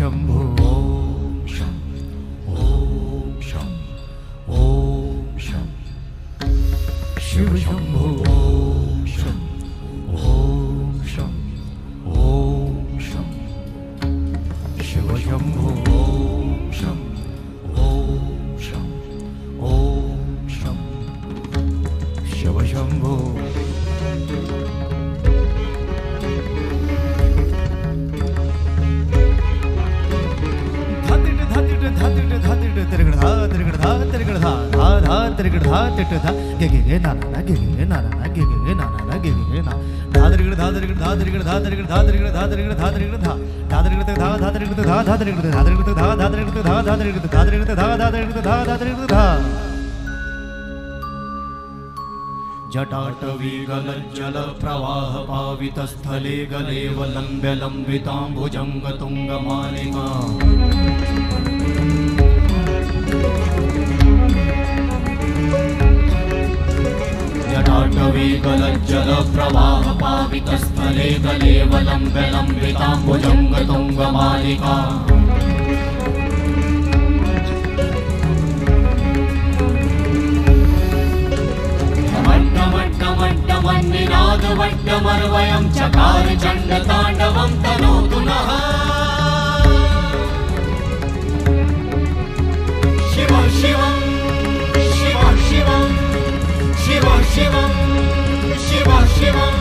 शंभो ओम शं ओम शं ओम शं शिव शंभो ओम शं ओम शं ओम शं शिव शंभो ओम शं ओम शं ओम शं शिव शंभो जटाटवी गलज्जल प्रवाह पावितस्थले गलेवलम्ब्य लम्बिताम्बुजङ्ग तुङ्गमालिका जटाटवी गलज्जल प्रवाह पावितस्थले गलेवलम्ब्य लम्बिताम्बुजङ्ग तुङ्गमालिका वट्टमर्वयं चकार चण्डताण्डवं तनोतु नः शिव शिवं शिव शिवं शिव शिवं शिव शिवं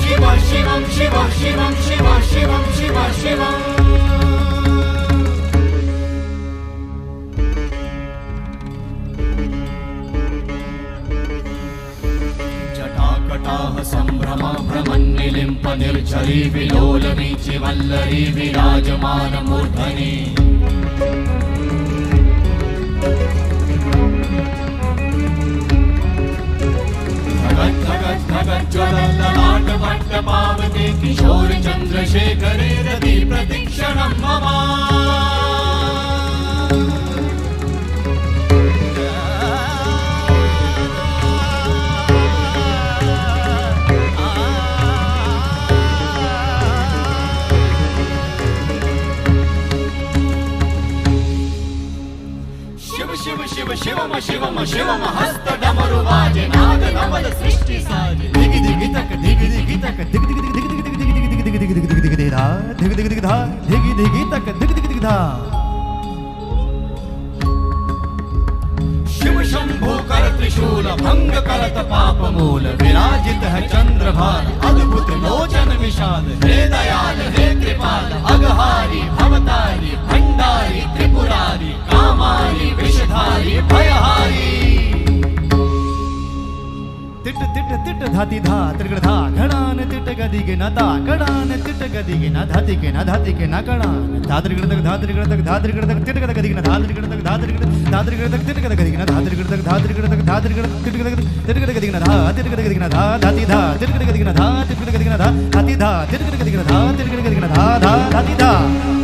शिव शिवं शिव शिवं शिव शिवं शिव शिवं संभ्रम भ्रमन्निलिम्प निर्झरी विलोल वीचि वल्लरी विराजमान मूर्धनि धगत् धगत् धगत् ज्वलल्ललाट वट्ट पावते किशोर चन्द्रशेखरे रति प्रतिक्षणं मम शिवम शिवम शिवम हस्त डमरु बाजे नाद नवल सृष्टि साजे दिग दिग तक दिग दिग तक दिग दिग दिग दिग दिग दिग दिग दिग दिग दिग दिग दिग धा दिग दिग दिग धा दिग दिग तक दिग दिग दिग धा शिव शंभो कर त्रिशूल भंग करत पाप मूल विराजित है चंद्रभान अद्भुत लोचन विशाल हे दयाल हे कृपाल अघहारी भवतारी भंडारी त्रिपुरारी कामारी विषधारी भयहारी तिट तिट तिट धाति धा त्रिगण धा घड़ान तिट गदि के नता घड़ान तिट गदि के न धाति के न धाति के न घड़ान धात्रिगण तक धात्रिगण तक धात्रिगण तक तिट गद गदि के न धात्रिगण तक धात्रिगण तक तिट गद गदि के न धात्रिगण तक धात्रिगण तक धात्रिगण तिट गद गदि के न धा तिट गद गदि के न धा धाति धा तिट गद गदि के न धा तिट गद गदि के न धा धाति धा तिट गद गदि के न धा तिट गद गदि के न धा धा धाति धा